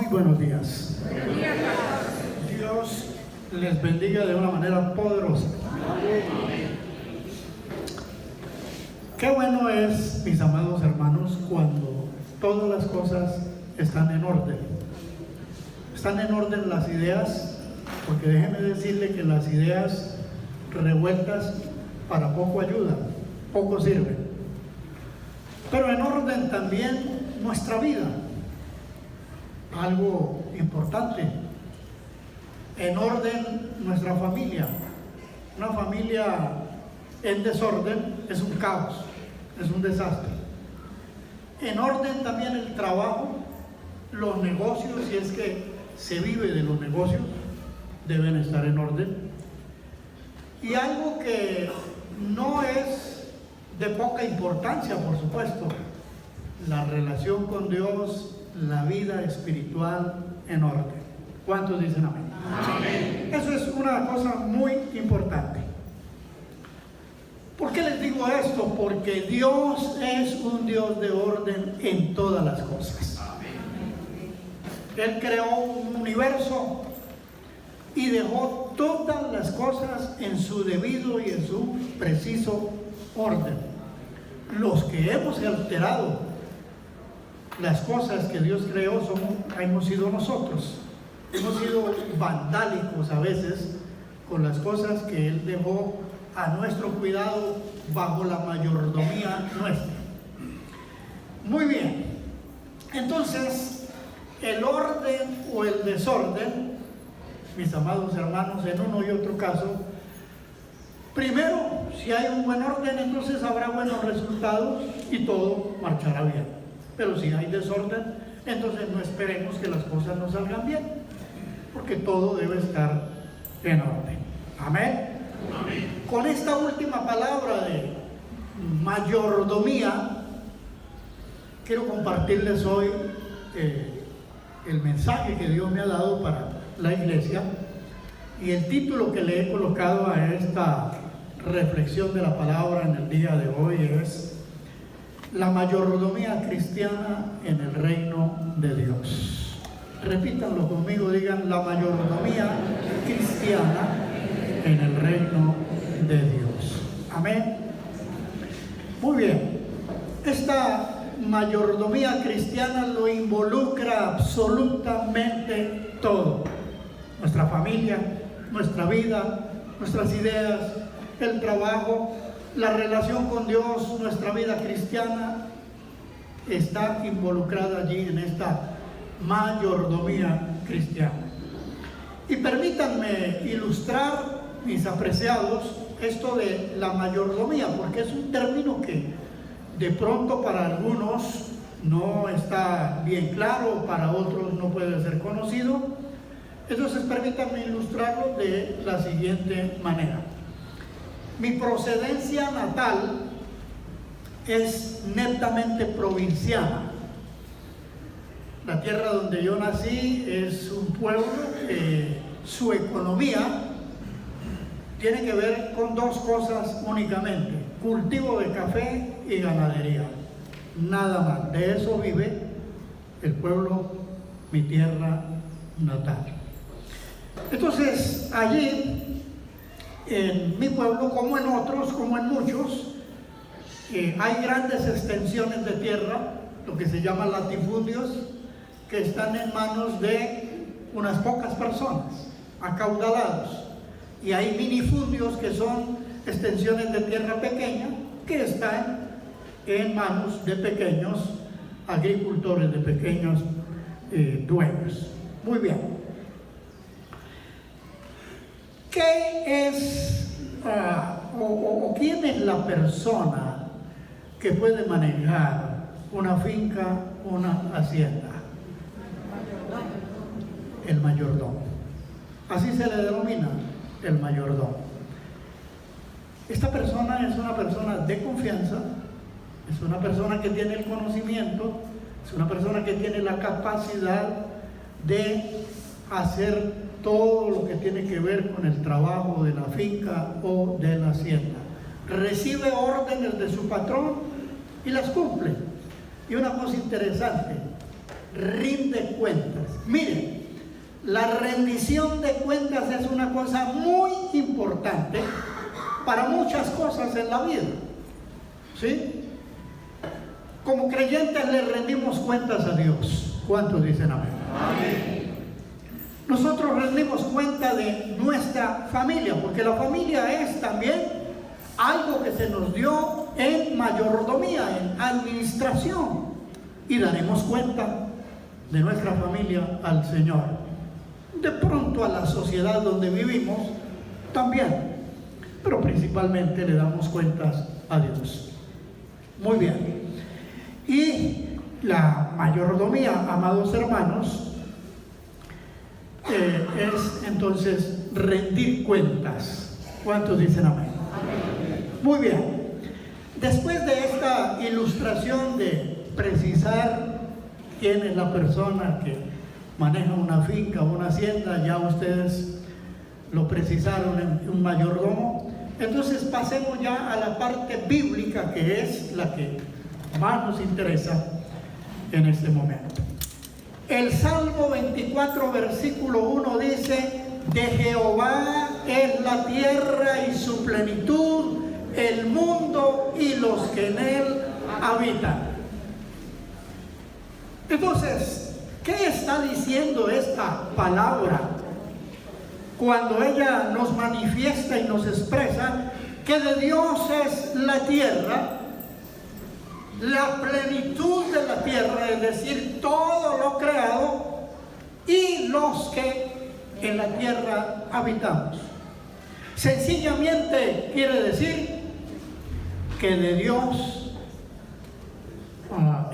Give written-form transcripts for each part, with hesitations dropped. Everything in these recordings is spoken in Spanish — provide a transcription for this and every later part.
buenos días. Dios les bendiga de una manera poderosa. Qué bueno es, mis amados hermanos, cuando todas las cosas están en orden. Están en orden las ideas, porque déjeme decirle que las ideas revueltas para poco ayudan, poco sirven. Pero en orden también nuestra vida, algo importante. En orden nuestra familia. Una familia en desorden es un caos, es un desastre. En orden también el trabajo, los negocios, si es que se vive de los negocios, deben estar en orden. Y algo que no es de poca importancia, por supuesto, la relación con Dios, la vida espiritual en orden. ¿Cuántos dicen amén? Amén. Eso es una cosa muy importante. ¿Por qué les digo esto? Porque Dios es un Dios de orden en todas las cosas. Él creó un universo y dejó todas las cosas en su debido y en su preciso orden. Los que hemos alterado las cosas que Dios creó hemos sido nosotros. Hemos sido vandálicos a veces con las cosas que Él dejó a nuestro cuidado bajo la mayordomía nuestra. Muy bien. Entonces, el orden o el desorden, mis amados hermanos, en uno y otro caso, primero, si hay un buen orden, entonces habrá buenos resultados y todo marchará bien. Pero si hay desorden, entonces no esperemos que las cosas no salgan bien, porque todo debe estar en orden. Amén. Amén. Con esta última palabra de mayordomía, quiero compartirles hoy el mensaje que Dios me ha dado para la iglesia, y el título que le he colocado a esta reflexión de la palabra en el día de hoy es la mayordomía cristiana en el reino de Dios. Repítanlo conmigo, digan: la mayordomía cristiana en el reino de Dios. Amén. Muy bien. Esta mayordomía cristiana lo involucra absolutamente todo: nuestra familia, nuestra vida, nuestras ideas, el trabajo, la relación con Dios. Nuestra vida cristiana está involucrada allí en esta mayordomía cristiana. Y permítanme ilustrar, mis apreciados, esto de la mayordomía, porque es un término que de pronto para algunos no está bien claro, para otros no puede ser conocido. Entonces permítanme ilustrarlo de la siguiente manera. Mi procedencia natal es netamente provinciana. La tierra donde yo nací es un pueblo que su economía tiene que ver con dos cosas únicamente: cultivo de café y ganadería. Nada más. De eso vive el pueblo, mi tierra natal. Entonces, allí, en mi pueblo, como en otros, como en muchos, hay grandes extensiones de tierra, lo que se llaman latifundios, que están en manos de unas pocas personas, acaudalados. Y hay minifundios, que son extensiones de tierra pequeña, que están en manos de pequeños agricultores, de pequeños dueños. Muy bien. ¿Qué es o quién es la persona que puede manejar una finca, una hacienda? El mayordomo. Así se le denomina, el mayordomo. Esta persona es una persona de confianza, es una persona que tiene el conocimiento, es una persona que tiene la capacidad de hacer todo lo que tiene que ver con el trabajo de la finca o de la hacienda. Recibe órdenes de su patrón y las cumple. Y una cosa interesante, rinde cuentas. Miren, la rendición de cuentas es una cosa muy importante para muchas cosas en la vida, ¿sí? Como creyentes le rendimos cuentas a Dios. ¿Cuántos dicen amén? Amén. Nosotros rendimos cuenta de nuestra familia, porque la familia es también algo que se nos dio en mayordomía, en administración, y daremos cuenta de nuestra familia al Señor. De pronto a la sociedad donde vivimos también, pero principalmente le damos cuentas a Dios. Muy bien. Y la mayordomía, amados hermanos, es entonces rendir cuentas. ¿Cuántos dicen amén? Amén? Muy bien. Después de esta ilustración de precisar quién es la persona que maneja una finca o una hacienda, ya ustedes lo precisaron en un mayordomo. Entonces pasemos ya a la parte bíblica, que es la que más nos interesa en este momento. El Salmo 24, versículo 1 dice: de Jehová es la tierra y su plenitud, el mundo y los que en él habitan. Entonces, ¿qué está diciendo esta palabra cuando ella nos manifiesta y nos expresa que de Dios es la tierra, la plenitud de la tierra, es decir, todo lo creado, y los que en la tierra habitamos? Sencillamente quiere decir que de Dios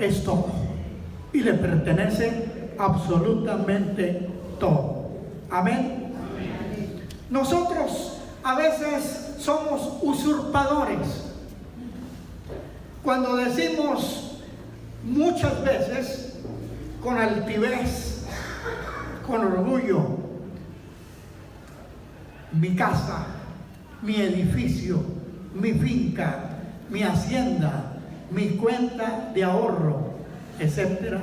es todo y le pertenece absolutamente todo. Amén. Nosotros a veces somos usurpadores cuando decimos muchas veces con altivez, con orgullo: mi casa, mi edificio, mi finca, mi hacienda, mi cuenta de ahorro, etcétera,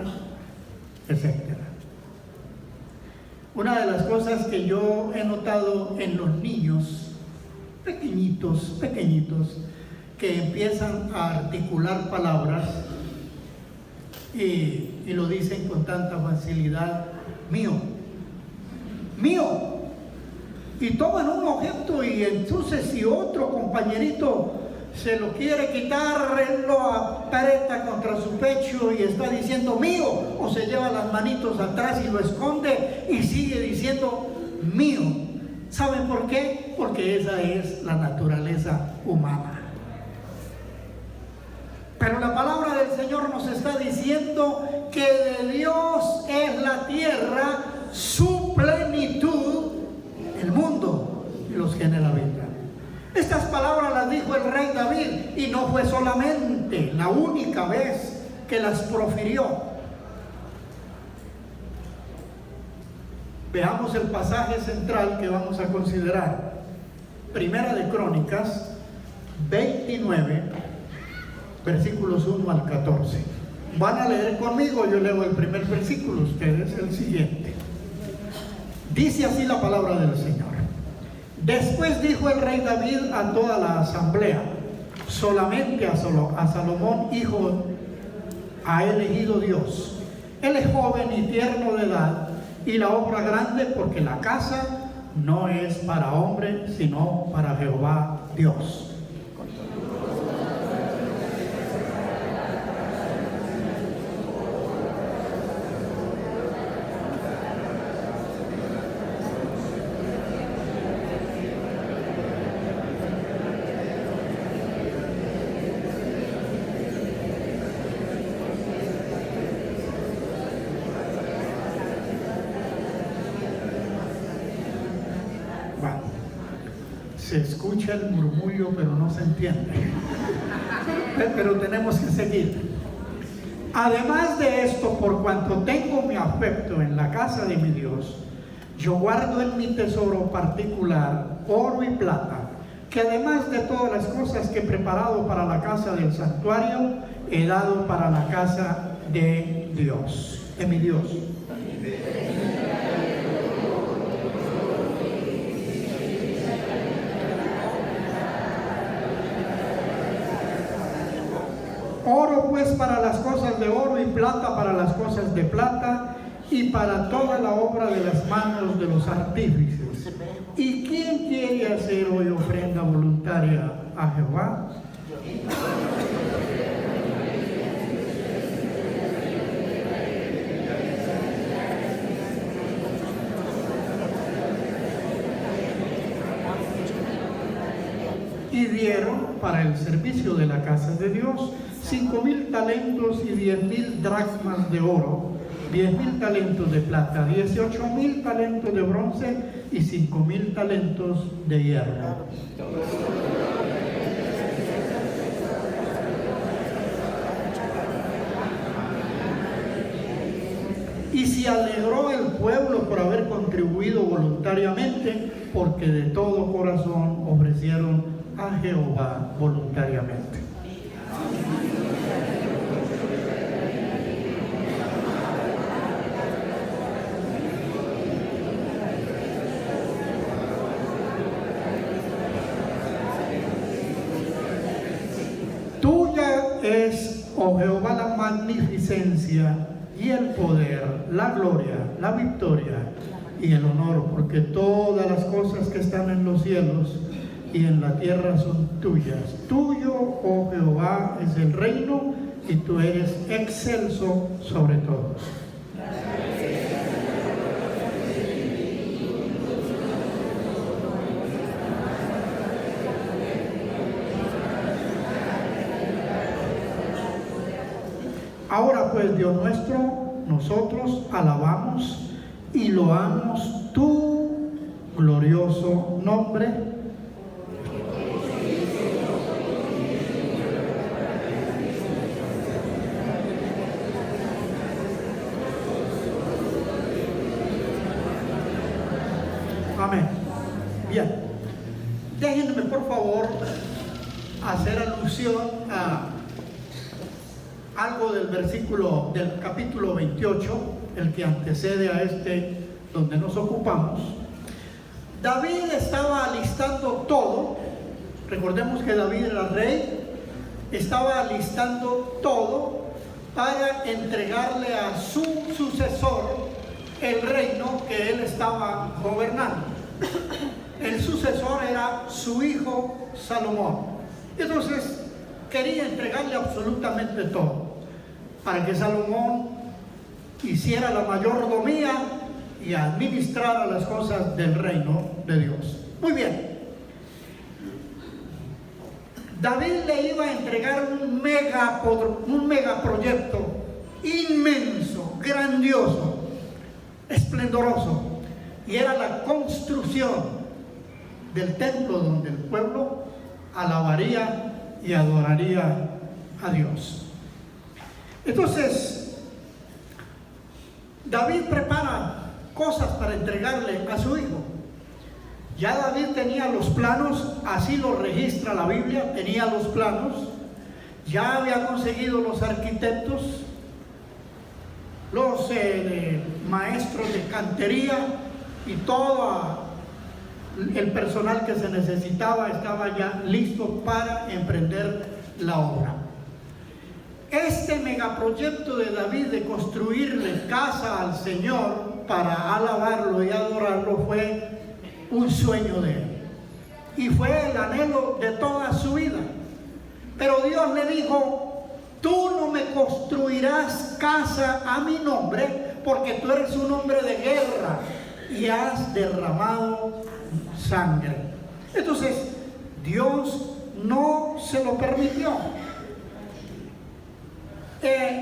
etcétera. Una de las cosas que yo he notado en los niños pequeñitos, que empiezan a articular palabras y lo dicen con tanta facilidad: mío, mío, y toman un objeto, y entonces si otro compañerito se lo quiere quitar, él lo aprieta contra su pecho y está diciendo mío, o se lleva las manitos atrás y lo esconde y sigue diciendo mío. ¿Saben por qué? Porque esa es la naturaleza humana. Pero la palabra del Señor nos está diciendo que de Dios es la tierra, su plenitud, el mundo y los que en él habitan. Estas palabras las dijo el rey David, y no fue solamente la única vez que las profirió. Veamos el pasaje central que vamos a considerar. Primera de Crónicas 29, versículos 1 al 14. Van a leer conmigo, yo leo el primer versículo, ustedes el siguiente. Dice así la palabra del Señor: después dijo el rey David a toda la asamblea: solamente a Salomón, hijo, ha elegido Dios. Él es joven y tierno de edad, y la obra grande, porque la casa no es para hombre, sino para Jehová Dios. Se escucha el murmullo, pero no se entiende. Pero tenemos que seguir. Además de esto, por cuanto tengo mi afecto en la casa de mi Dios, yo guardo en mi tesoro particular oro y plata, que además de todas las cosas que he preparado para la casa del santuario, he dado para la casa de Dios. en mi Dios. Oro pues para las cosas de oro y plata para las cosas de plata y para toda la obra de las manos de los artífices. ¿Y quién quiere hacer hoy ofrenda voluntaria a Jehová? Y dieron para el servicio de la casa de Dios 5,000 talentos y 10,000 dracmas de oro, 10,000 talentos de plata, 18,000 talentos de bronce y 5,000 talentos de hierro. Y se alegró el pueblo por haber contribuido voluntariamente, porque de todo corazón ofrecieron a Jehová voluntariamente. Tuya es, oh Jehová, la magnificencia y el poder, la gloria, la victoria y el honor, porque todas las cosas que están en los cielos y en la tierra son tuyas. Tuyo, oh Jehová, es el reino y tú eres excelso sobre todos. Ahora pues, Dios nuestro, nosotros alabamos y loamos tu glorioso nombre. Amén. Bien. Déjenme por favor hacer alusión a algo del versículo del capítulo 28, el que antecede a este donde nos ocupamos. David estaba alistando todo. Recordemos que David era rey. Estaba alistando todo para entregarle a su sucesor el reino que él estaba gobernando. El sucesor era su hijo Salomón. Entonces quería entregarle absolutamente todo para que Salomón hiciera la mayordomía y administrara las cosas del reino de Dios. Muy bien. David le iba a entregar un megaproyecto inmenso, grandioso, esplendoroso, y era la construcción del templo donde el pueblo alabaría y adoraría a Dios. Entonces, David prepara cosas para entregarle a su hijo. Ya David tenía los planos, así lo registra la Biblia, tenía los planos, ya había conseguido los arquitectos, los maestros de cantería y todo el personal que se necesitaba estaba ya listo para emprender la obra. Este megaproyecto de David de construirle casa al Señor para alabarlo y adorarlo fue un sueño de él y fue el anhelo de toda su vida. Pero Dios le dijo: tú no me construirás casa a mi nombre, porque tú eres un hombre de guerra y has derramado sangre. Entonces Dios no se lo permitió.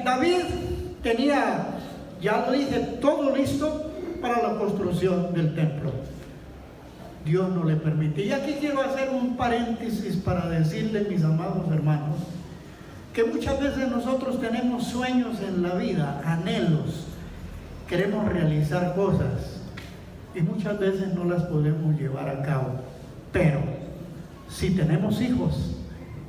David tenía, ya lo dije, todo listo para la construcción del templo. Dios no le permite. Y aquí quiero hacer un paréntesis para decirles, mis amados hermanos, que muchas veces nosotros tenemos sueños en la vida, anhelos, queremos realizar cosas y muchas veces no las podemos llevar a cabo. Pero si tenemos hijos,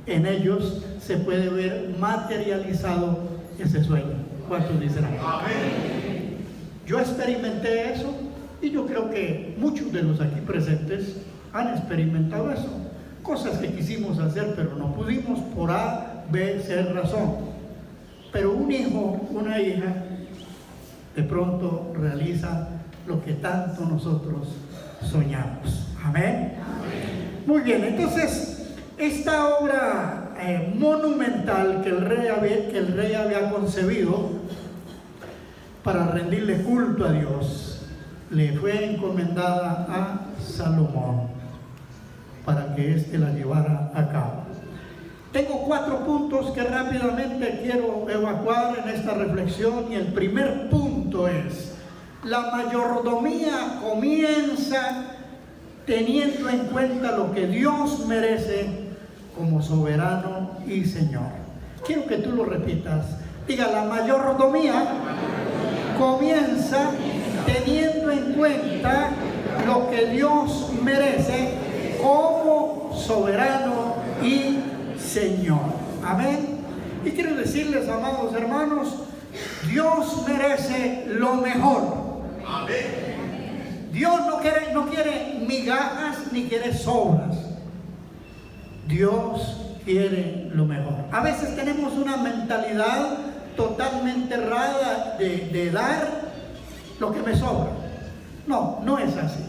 en ellos se puede ver materializado ese sueño. ¿Cuántos dicen amén? Yo experimenté eso y yo creo que muchos de los aquí presentes han experimentado eso. Cosas que quisimos hacer pero no pudimos por A, B, C razón. Pero un hijo, una hija, de pronto realiza lo que tanto nosotros soñamos. Amén. Muy bien, entonces esta obra monumental que el rey había concebido para rendirle culto a Dios, le fue encomendada a Salomón para que éste la llevara a cabo. Tengo 4 puntos que rápidamente quiero evacuar en esta reflexión, y el primer punto es: la mayordomía comienza teniendo en cuenta lo que Dios merece como soberano y Señor. Quiero que tú lo repitas. Diga: la mayordomía comienza teniendo en cuenta lo que Dios merece como soberano y Señor. Amén. Y quiero decirles, amados hermanos, Dios merece lo mejor. Amén. Dios no quiere migajas ni quiere sobras. Dios quiere lo mejor. A veces tenemos una mentalidad totalmente errada de dar lo que me sobra. No, no es así.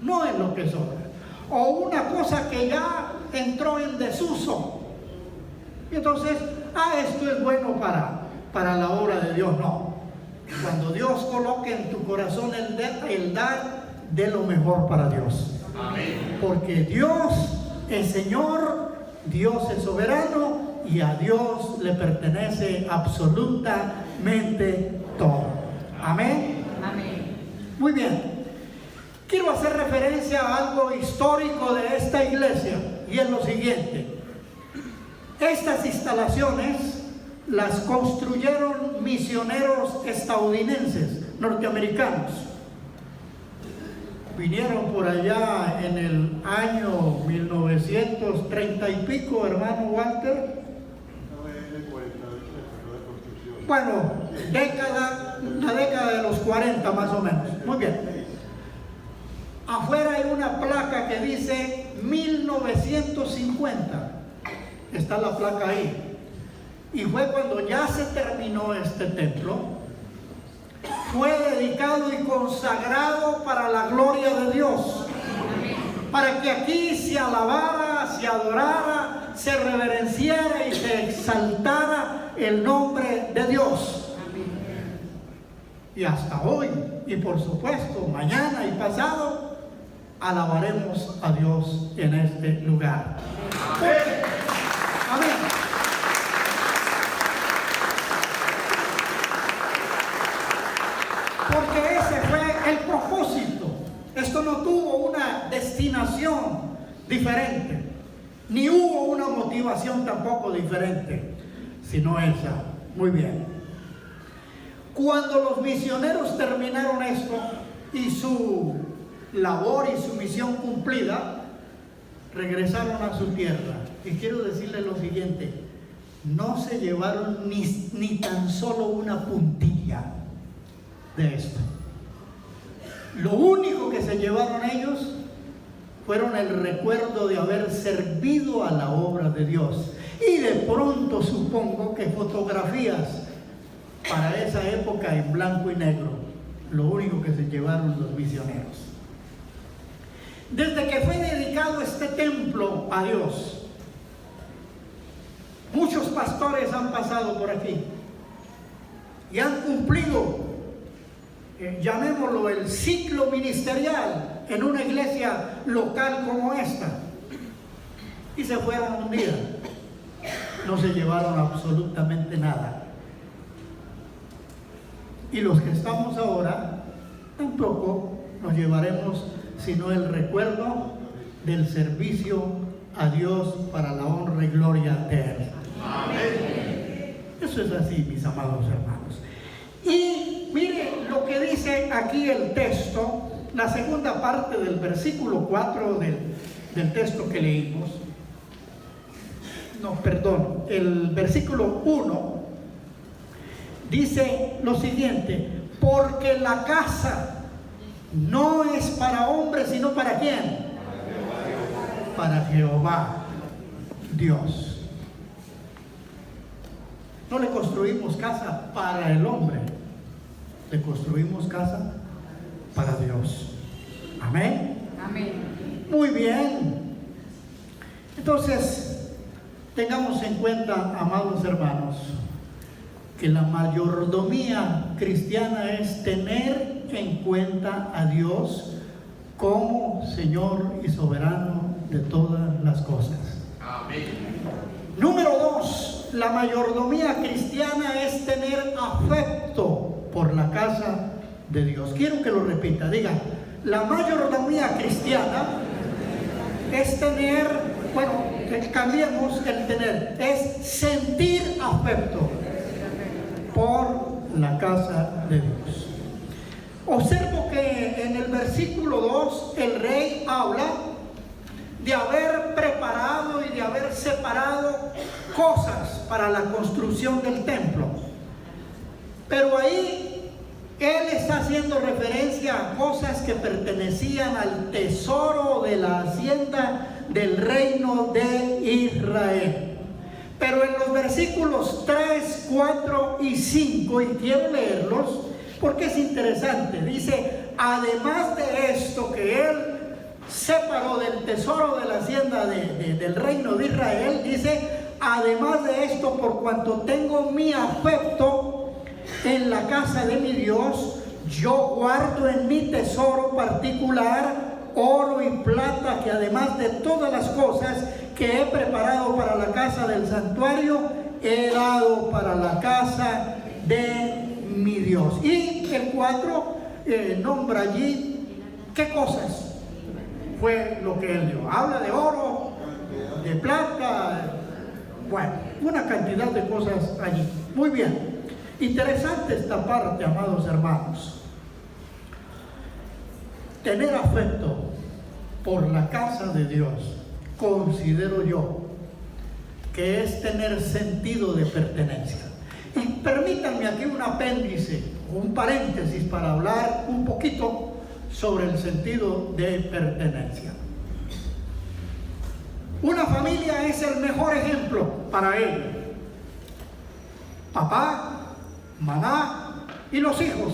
No es lo que sobra. O una cosa que ya entró en desuso. Y entonces, esto es bueno para la obra de Dios. No. Cuando Dios coloque en tu corazón el dar, de lo mejor para Dios. Amén. Porque Dios es Señor, Dios es soberano, y a Dios le pertenece absolutamente todo. Amén. Amén. Muy bien. Quiero hacer referencia a algo histórico de esta iglesia, y es lo siguiente. Estas instalaciones las construyeron misioneros estadounidenses, norteamericanos. Vinieron por allá en el año 1930 y pico, hermano Walter. Bueno, la década de los 40 más o menos. Muy bien. Afuera hay una placa que dice 1950. Está la placa ahí. Y fue cuando ya se terminó este templo. Fue dedicado y consagrado para la gloria de Dios. Para que aquí se alabara, se adorara, se reverenciara y se exaltara el nombre de Dios. Y hasta hoy, y por supuesto mañana y pasado, alabaremos a Dios en este lugar. Amén. Porque ese fue el propósito. Esto no tuvo una destinación diferente, ni hubo una motivación tampoco diferente, sino esa. Muy bien. Cuando los misioneros terminaron esto y su labor y su misión cumplida, regresaron a su tierra. Y quiero decirles lo siguiente: no se llevaron ni tan solo una puntilla de esto. Lo único que se llevaron ellos fueron el recuerdo de haber servido a la obra de Dios, y de pronto supongo que fotografías para esa época en blanco y negro. Lo único que se llevaron los misioneros. Desde que fue dedicado este templo a Dios, muchos pastores han pasado por aquí y han cumplido, llamémoslo, el ciclo ministerial en una iglesia local como esta, y se fueron un día. No se llevaron absolutamente nada. Y los que estamos ahora tampoco nos llevaremos sino el recuerdo del servicio a Dios para la honra y gloria de Él. Amén. Eso es así, mis amados hermanos. Y mire lo que dice aquí el texto, la segunda parte del versículo 4 del texto que leímos. No, perdón, el versículo 1 dice lo siguiente: porque la casa no es para hombres, sino ¿para quién? Para Jehová Dios. No le construimos casa para el hombre, le construimos casa para Dios. Amén. Amén. Muy bien. Entonces, tengamos en cuenta, amados hermanos, que la mayordomía cristiana es tener en cuenta a Dios como Señor y soberano de todas las cosas. Amén. Número 2, la mayordomía cristiana es tener afecto por la casa de Dios. Quiero que lo repita, diga: la mayordomía cristiana es tener, bueno, cambiemos el tener, es sentir afecto por la casa de Dios. Observo que en el versículo 2 el rey habla de haber preparado y de haber separado cosas para la construcción del templo. Pero ahí él está haciendo referencia a cosas que pertenecían al tesoro de la hacienda del reino de Israel. Pero en los versículos 3, 4 y 5, y quiero leerlos porque es interesante, dice: además de esto que él separó del tesoro de la hacienda del reino de Israel, dice: además de esto, por cuanto tengo mi afecto en la casa de mi Dios, yo guardo en mi tesoro particular oro y plata, que además de todas las cosas que he preparado para la casa del santuario, he dado para la casa de mi Dios. Y el 4 nombra allí qué cosas fue lo que él dio. Habla de oro, de plata, bueno, una cantidad de cosas allí. Muy bien, interesante esta parte, amados hermanos. Tener afecto por la casa de Dios, considero yo que es tener sentido de pertenencia. Y permítanme aquí un apéndice, un paréntesis, para hablar un poquito sobre el sentido de pertenencia. Una familia es el mejor ejemplo para ello. Papá, mamá y los hijos,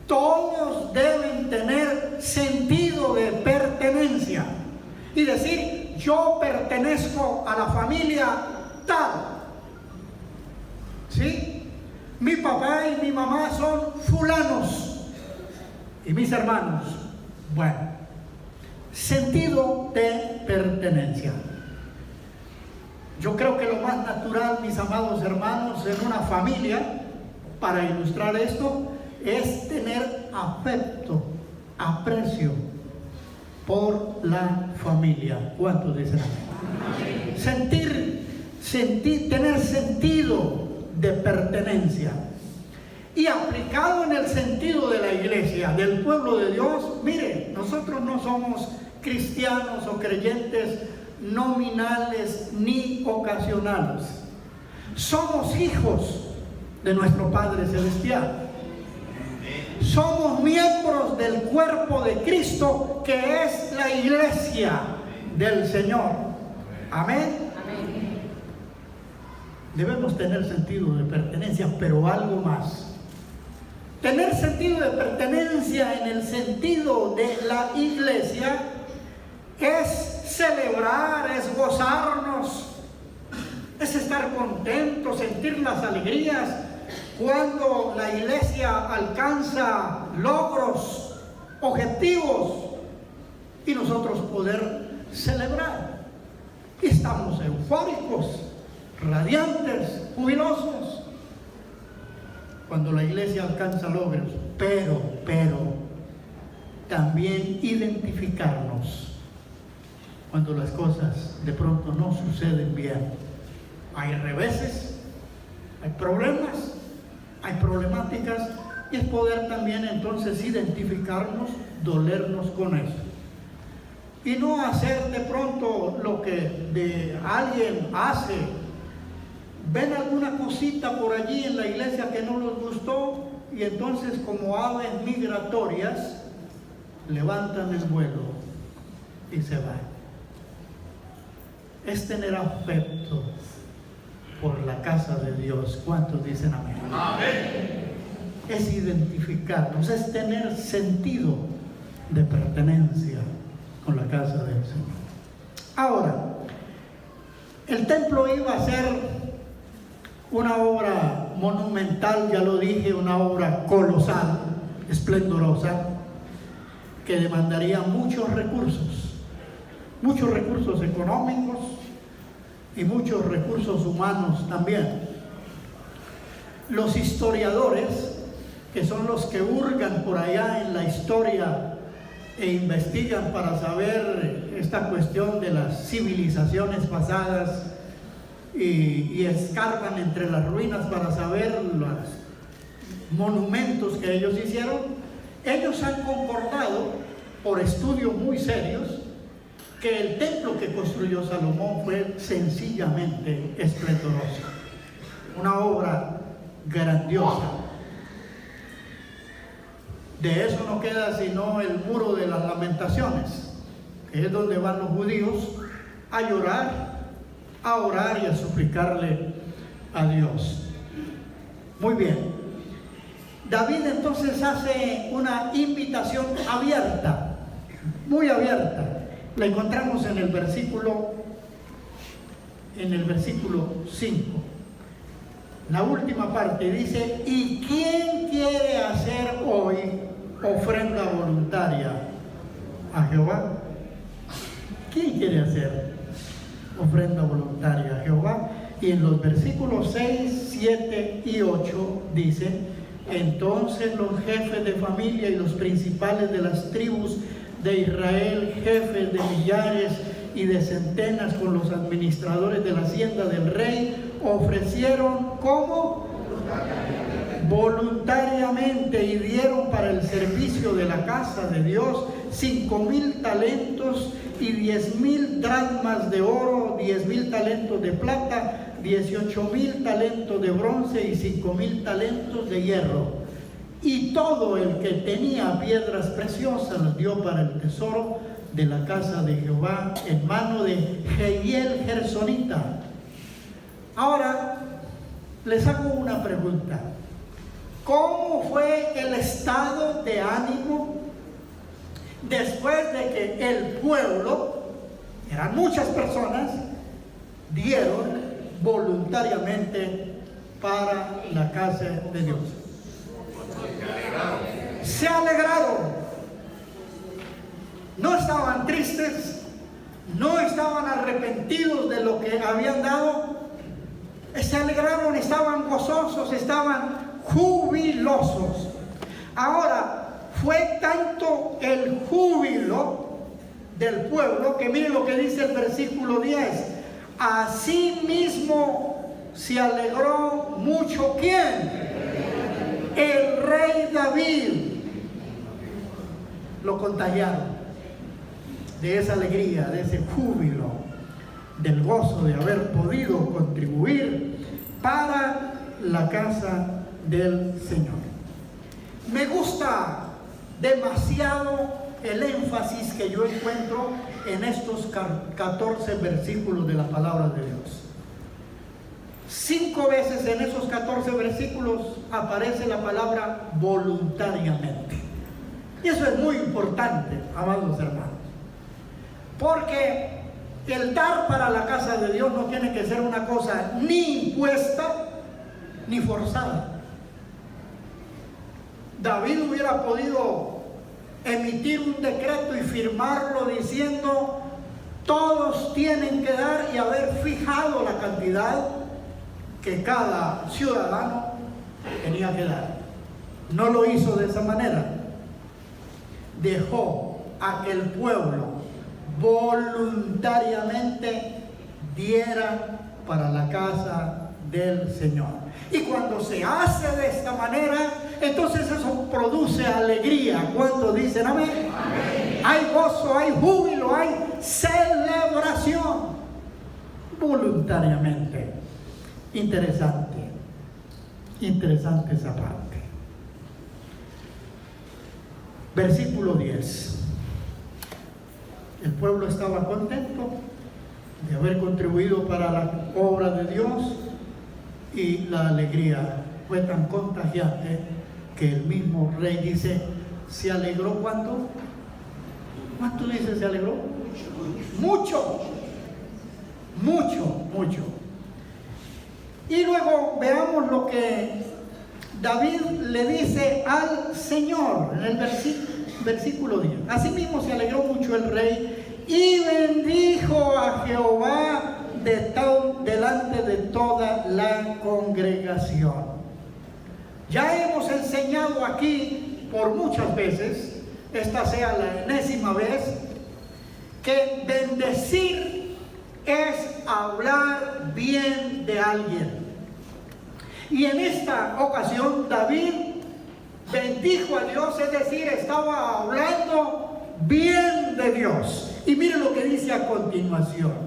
todos deben tener sentido de pertenencia y decir: yo pertenezco a la familia tal. ¿Sí? Mi papá y mi mamá son fulanos y mis hermanos. Bueno, sentido de pertenencia. Yo creo que lo más natural, mis amados hermanos, en una familia, para ilustrar esto, es tener afecto, aprecio por la familia. ¿Cuántos dicen amén? Sentir, tener sentido de pertenencia. Y aplicado en el sentido de la iglesia, del pueblo de Dios, mire, nosotros no somos cristianos o creyentes nominales ni ocasionales. Somos hijos de nuestro Padre Celestial. Somos miembros del cuerpo de Cristo, que es la iglesia del Señor. Amén. Amén. Debemos tener sentido de pertenencia, pero algo más. Tener sentido de pertenencia en el sentido de la iglesia es celebrar, es gozarnos, es estar contentos, sentir las alegrías cuando la iglesia alcanza logros, objetivos, y nosotros poder celebrar. Y estamos eufóricos, radiantes, jubilosos cuando la iglesia alcanza logros, pero también identificarnos cuando las cosas de pronto no suceden bien. Hay reveses, hay problemas, hay problemáticas, y es poder también entonces identificarnos, dolernos con eso. Y no hacer de pronto lo que de alguien hace ven alguna cosita por allí en la iglesia que no les gustó y entonces, como aves migratorias, levantan el vuelo y se van. Es tener afecto por la casa de Dios. ¿Cuántos dicen amén? Amén. Es identificarnos, es tener sentido de pertenencia con la casa del Señor. Ahora, el templo iba a ser una obra monumental, ya lo dije, una obra colosal, esplendorosa, que demandaría muchos recursos económicos y muchos recursos humanos también. Los historiadores, que son los que hurgan por allá en la historia e investigan para saber esta cuestión de las civilizaciones pasadas y escarban entre las ruinas para saber los monumentos que ellos hicieron, ellos han concordado por estudios muy serios que el templo que construyó Salomón fue sencillamente esplendoroso, una obra grandiosa. De eso no queda sino el muro de las lamentaciones, que es donde van los judíos a llorar, a orar y a suplicarle a Dios. Muy bien. David entonces hace una invitación abierta, muy abierta. La encontramos en el versículo 5. La última parte dice: ¿y quién quiere hacer hoy ofrenda voluntaria a Jehová? ¿Quién quiere hacer ofrenda voluntaria a Jehová? Y en los versículos 6, 7 y 8 dice: entonces los jefes de familia y los principales de las tribus de Israel, jefes de millares y de centenas, con los administradores de la hacienda del rey, ofrecieron como voluntariamente y dieron para el servicio de la casa de Dios 5,000 talentos y 10,000 dracmas de oro, 10,000 talentos de plata, 18,000 talentos de bronce y 5,000 talentos de hierro. Y todo el que tenía piedras preciosas las dio para el tesoro de la casa de Jehová en mano de Jehiel Gersonita. Ahora les hago una pregunta: ¿cómo fue el estado de ánimo después de que el pueblo, eran muchas personas, dieron voluntariamente para la casa de Dios? Se alegraron. No estaban tristes, no estaban arrepentidos de lo que habían dado. Se alegraron, estaban gozosos, estaban jubilosos. Ahora, fue tanto el júbilo del pueblo que miren lo que dice el versículo 10: asimismo se alegró mucho. ¿Quién? El rey David. Lo contagiaron de esa alegría, de ese júbilo, del gozo de haber podido contribuir para la casa del Señor. Me gusta demasiado el énfasis que yo encuentro en estos 14 versículos de la palabra de Dios. 5 veces en esos 14 versículos aparece la palabra voluntariamente. Y eso es muy importante, amados hermanos, porque el dar para la casa de Dios no tiene que ser una cosa ni impuesta ni forzada. David hubiera podido emitir un decreto y firmarlo diciendo: todos tienen que dar, y haber fijado la cantidad que cada ciudadano tenía que dar. No lo hizo de esa manera. Dejó a que el pueblo voluntariamente diera para la casa del Señor. Y cuando se hace de esta manera, entonces eso produce alegría. ¿Cuántos dicen amén? Amén. Hay gozo, hay júbilo, hay celebración voluntariamente. Interesante esa parte. Versículo 10. El pueblo estaba contento de haber contribuido para la obra de Dios, y la alegría fue tan contagiante que el mismo rey dice, ¿se alegró cuánto? ¿Cuánto dice se alegró? Mucho. Y luego veamos lo que David le dice al Señor en el versículo 10. Asimismo se alegró mucho el rey y bendijo a Jehová delante de toda la congregación. Ya hemos enseñado aquí por muchas veces, esta sea la enésima vez, que bendecir es hablar bien de alguien. Y en esta ocasión David bendijo a Dios, es decir, estaba hablando bien de Dios. Y mire lo que dice a continuación.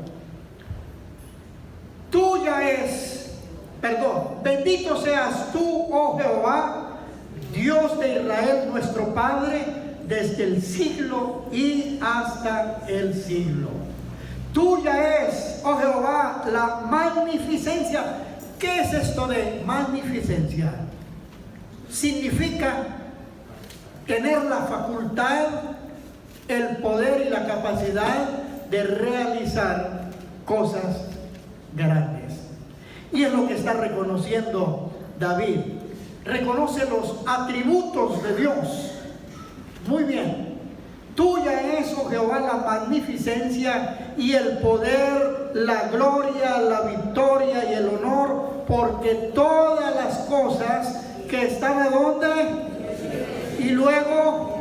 Bendito seas tú, oh Jehová, Dios de Israel, nuestro Padre, desde el siglo y hasta el siglo. Tuya es, oh Jehová, la magnificencia. ¿Qué es esto de magnificencia? Significa tener la facultad, el poder y la capacidad de realizar cosas grandes. Y es lo que está reconociendo David. Reconoce los atributos de Dios. Muy bien. Tuya es, oh Jehová, la magnificencia y el poder, la gloria, la victoria y el honor, porque todas las cosas que están ¿a dónde? Y luego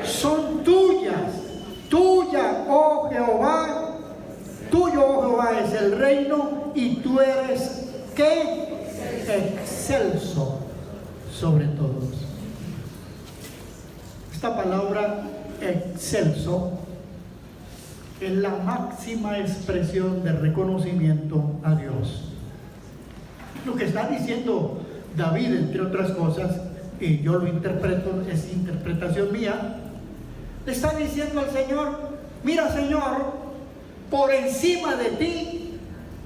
son tuyas. Tuya, oh Jehová. Tuyo, oh Jehová, es el reino y tú eres, ¿qué? Excelso sobre todos. Esta palabra excelso es la máxima expresión de reconocimiento a Dios. Lo que está diciendo David, entre otras cosas, y yo lo interpreto, es interpretación mía, le está diciendo al Señor, mira Señor, por encima de ti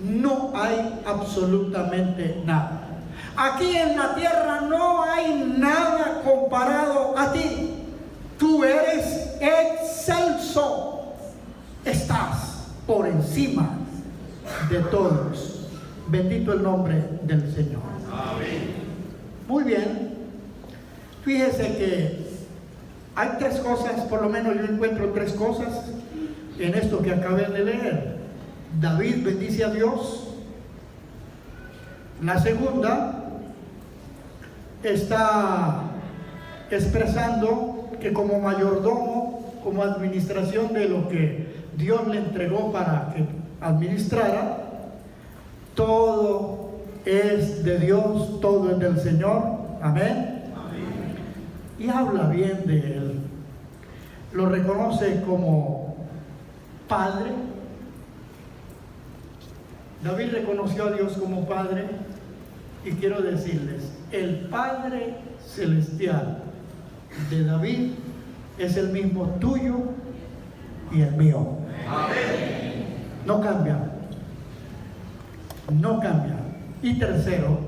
no hay absolutamente nada. Aquí en la tierra no hay nada comparado a ti. Tú eres excelso. Estás por encima de todos. Bendito el nombre del Señor. Amén. Muy bien. Fíjese que hay tres cosas, por lo menos yo encuentro tres cosas en esto que acabé de leer. David bendice a Dios. La segunda está expresando que como mayordomo, como administración de lo que Dios le entregó para que administrara, todo es de Dios, todo es del Señor. Amén. Amén. Y habla bien de Él. Lo reconoce como Padre. David reconoció a Dios como Padre, y quiero decirles, el Padre celestial de David es el mismo tuyo y el mío. Amén. No cambia. No cambia. Y tercero,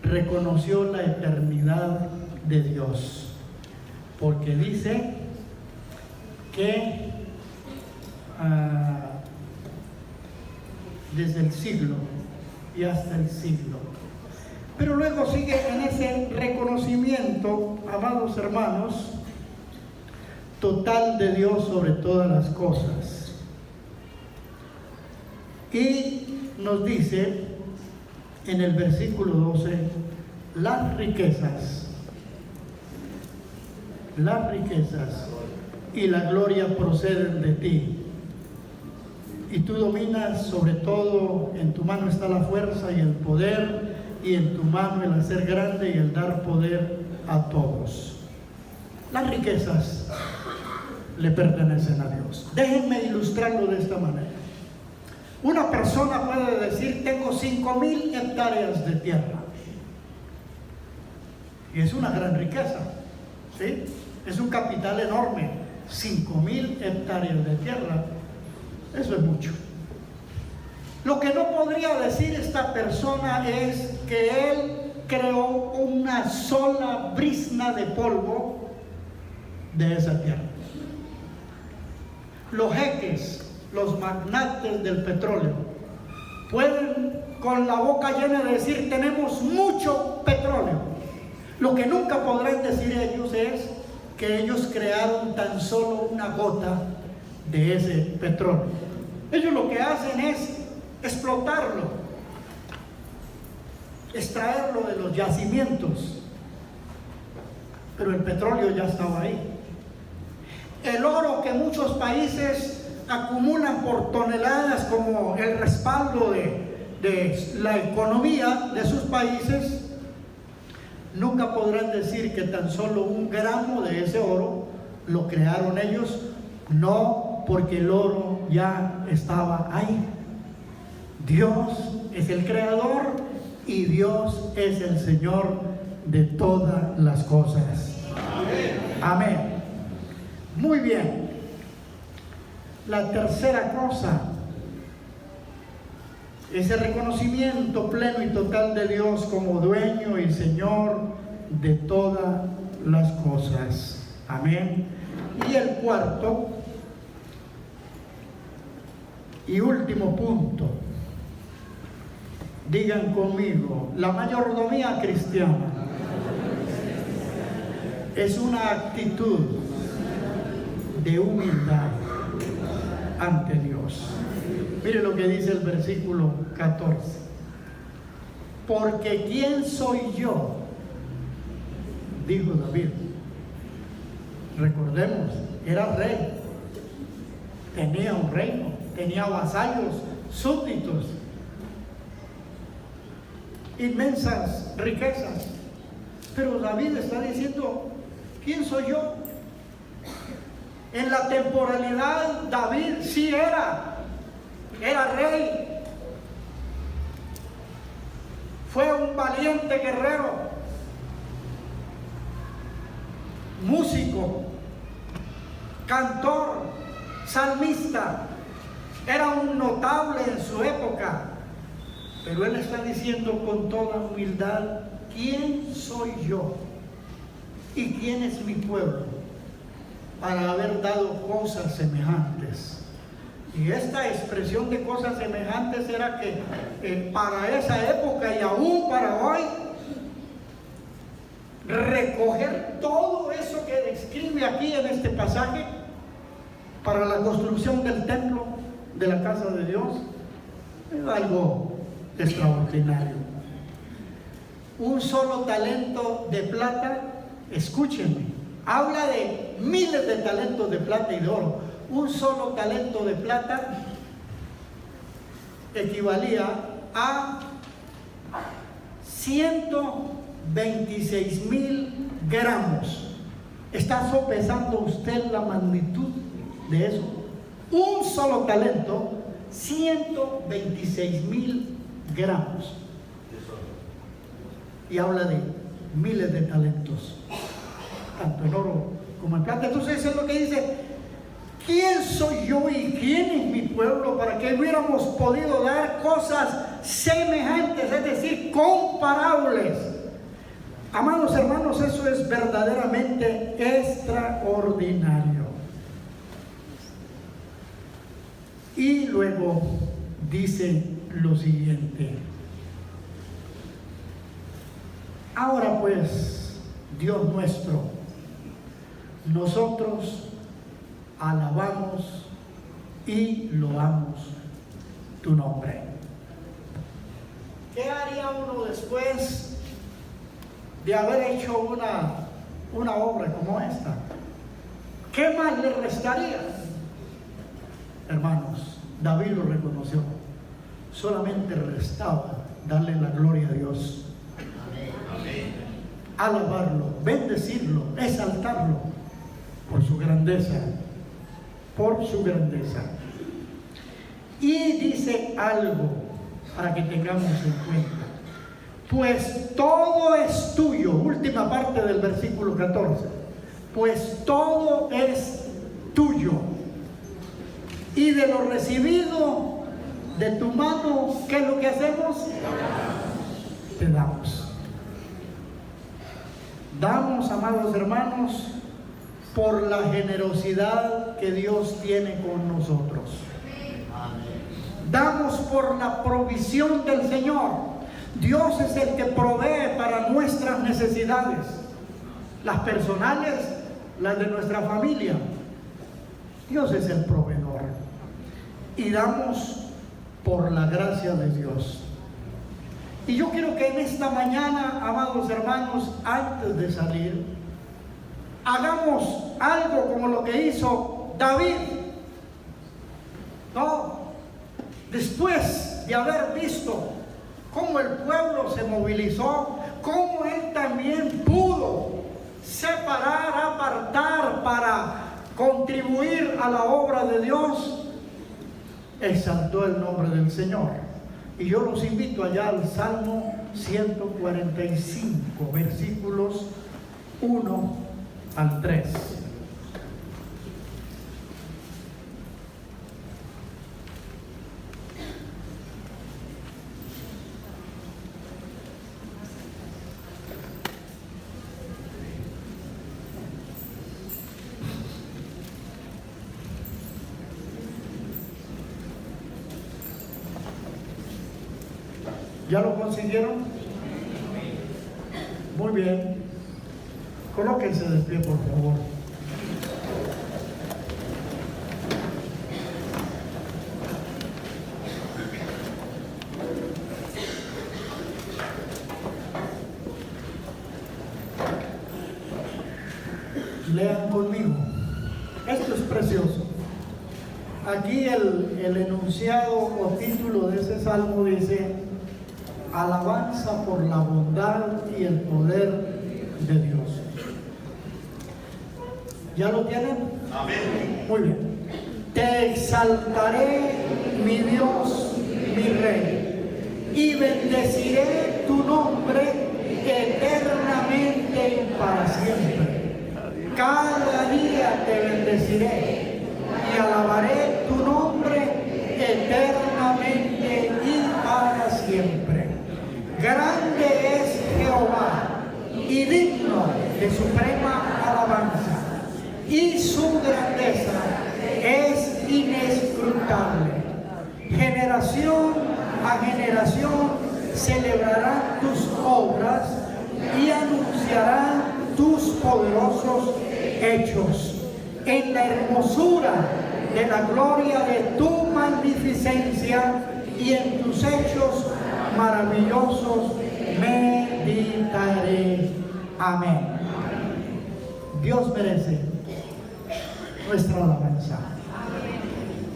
reconoció la eternidad de Dios, porque dice que desde el siglo y hasta el siglo. Pero luego sigue en ese reconocimiento, amados hermanos, total de Dios sobre todas las cosas. Y nos dice en el versículo 12, las riquezas y la gloria proceden de ti. Y tú dominas sobre todo, en tu mano está la fuerza y el poder, y en tu mano el hacer grande y el dar poder a todos. Las riquezas le pertenecen a Dios. Déjenme ilustrarlo de esta manera. Una persona puede decir: tengo 5,000 hectáreas de tierra. Y es una gran riqueza, ¿sí? Es un capital enorme. 5,000 hectáreas de tierra, eso es mucho. Lo que no podría decir esta persona es que él creó una sola brizna de polvo de esa tierra. Los jeques, los magnates del petróleo, pueden con la boca llena de decir: tenemos mucho petróleo. Lo que nunca podrán decir ellos es que ellos crearon tan solo una gota de ese petróleo. Ellos lo que hacen es explotarlo, extraerlo de los yacimientos, pero el petróleo ya estaba ahí. El oro que muchos países acumulan por toneladas como el respaldo de la economía de sus países, nunca podrán decir que tan solo 1 gramo de ese oro lo crearon ellos. No, porque el oro ya estaba ahí. Dios es el creador y Dios es el Señor de todas las cosas. Amén. Amén. Muy bien. La tercera cosa es el reconocimiento pleno y total de Dios como dueño y Señor de todas las cosas. Amén. Y el cuarto y último punto, digan conmigo: la mayordomía cristiana es una actitud de humildad ante Dios. Mire lo que dice el versículo 14: porque ¿quién soy yo?, dijo David. Recordemos, era rey, tenía un reino, tenía vasallos, súbditos, inmensas riquezas. Pero David está diciendo: ¿quién soy yo? En la temporalidad David sí era rey, fue un valiente guerrero, músico, cantor, salmista, era un notable en su época. Pero él está diciendo con toda humildad: ¿quién soy yo? ¿Y quién es mi pueblo para haber dado cosas semejantes? Y esta expresión de cosas semejantes era que para esa época y aún para hoy, recoger todo eso que describe aquí en este pasaje para la construcción del templo, de la casa de Dios, es algo extraordinario. Un solo talento de plata, escúchenme, habla de miles de talentos de plata y de oro. Un solo talento de plata equivalía a 126,000 gramos. ¿Está sopesando usted la magnitud de eso? Un solo talento, 126,000 gramos. Y habla de miles de talentos, tanto en oro como en plata. Entonces eso es lo que dice: ¿quién soy yo y quién es mi pueblo para que hubiéramos podido dar cosas semejantes, es decir, comparables? Amados hermanos, eso es verdaderamente extraordinario. Y luego dice lo siguiente: ahora pues, Dios nuestro, nosotros alabamos y loamos tu nombre. ¿Qué haría uno después de haber hecho una obra como esta? ¿Qué más le restaría? Hermanos, David lo reconoció. Solamente restaba darle la gloria a Dios. Amén. Alabarlo, bendecirlo, exaltarlo por su grandeza. Por su grandeza. Y dice algo para que tengamos en cuenta. Pues todo es tuyo, última parte del versículo 14. Pues todo es tuyo. Y de lo recibido de tu mano, ¿qué es lo que hacemos? Te damos. Damos, amados hermanos, por la generosidad que Dios tiene con nosotros. Damos por la provisión del Señor. Dios es el que provee para nuestras necesidades, las personales, las de nuestra familia. Dios es el proveedor. Y damos por la gracia de Dios. Y yo quiero que en esta mañana, amados hermanos, antes de salir, hagamos algo como lo que hizo David. No, después de haber visto cómo el pueblo se movilizó, cómo él también pudo separar, apartar para contribuir a la obra de Dios, exaltó el nombre del Señor. Y yo los invito allá al Salmo 145, versículos 1 al 3. ¿Ya lo consiguieron? Muy bien. Colóquense de pie, por favor. Lean conmigo. Esto es precioso. Aquí el enunciado o título de ese salmo dice: alabanza por la bondad y el poder de Dios. ¿Ya lo tienen? Amén. Muy bien. Te exaltaré, mi Dios, mi Rey, y bendeciré tu nombre eternamente para siempre. Cada día te bendeciré y alabaré tu nombre eternamente y para siempre. Grande es Jehová y digno de suprema alabanza, y su grandeza es inescrutable. Generación a generación celebrarán tus obras y anunciarán tus poderosos hechos. En la hermosura de la gloria de tu magnificencia y en tus hechos maravillosos meditaré. Amén. Dios merece nuestra alabanza.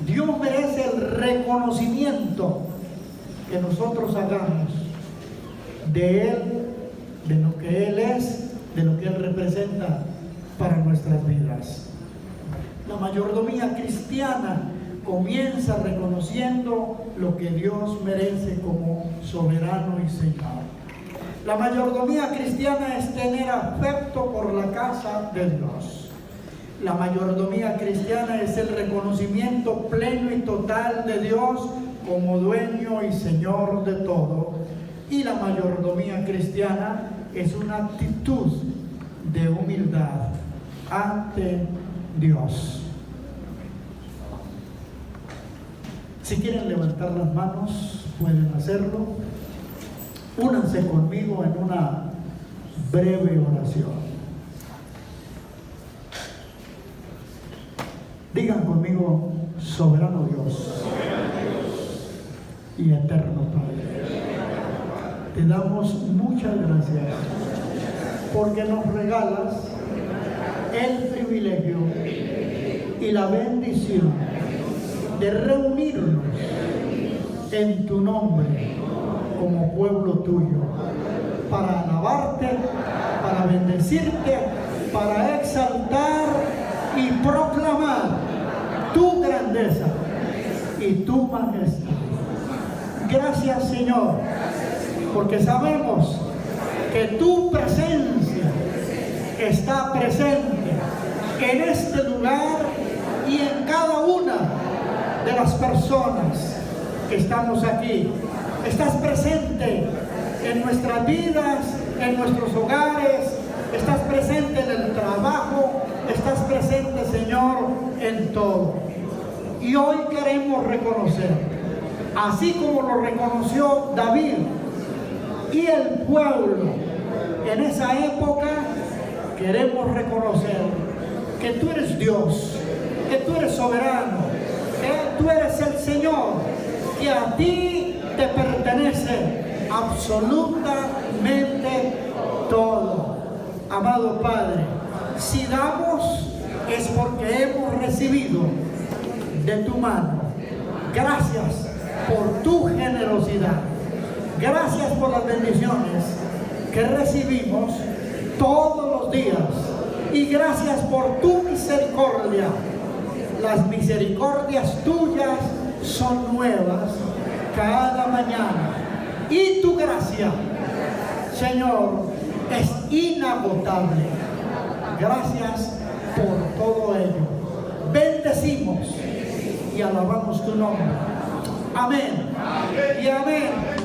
Dios merece el reconocimiento que nosotros hagamos de Él, de lo que Él es, de lo que Él representa para nuestras vidas. La mayordomía cristiana comienza reconociendo lo que Dios merece como soberano y Señor. La mayordomía cristiana es tener afecto por la casa de Dios. La mayordomía cristiana es el reconocimiento pleno y total de Dios como dueño y Señor de todo. Y la mayordomía cristiana es una actitud de humildad ante Dios. Si quieren levantar las manos, pueden hacerlo. Únanse conmigo en una breve oración. Digan conmigo: soberano Dios y eterno Padre, te damos muchas gracias porque nos regalas el privilegio y la bendición de reunirnos en tu nombre como pueblo tuyo, para alabarte, para bendecirte, para exaltar y proclamar tu grandeza y tu majestad. Gracias, Señor, porque sabemos que tu presencia está presente en este lugar y en cada una de las personas que estamos aquí. Estás presente en nuestras vidas, en nuestros hogares, estás presente en el trabajo, estás presente, Señor, en todo. Y hoy queremos reconocer, así como lo reconoció David y el pueblo en esa época, queremos reconocer que tú eres Dios, que tú eres soberano, que tú eres el Señor, que a ti te pertenece absolutamente todo. Amado Padre, si damos es porque hemos recibido de tu mano. Gracias por tu generosidad. Gracias por las bendiciones que recibimos todos los días. Y gracias por tu misericordia. Las misericordias tuyas son nuevas cada mañana. Y tu gracia, Señor, es inagotable. Gracias por todo ello. Bendecimos y alabamos tu nombre. Amén. Y amén.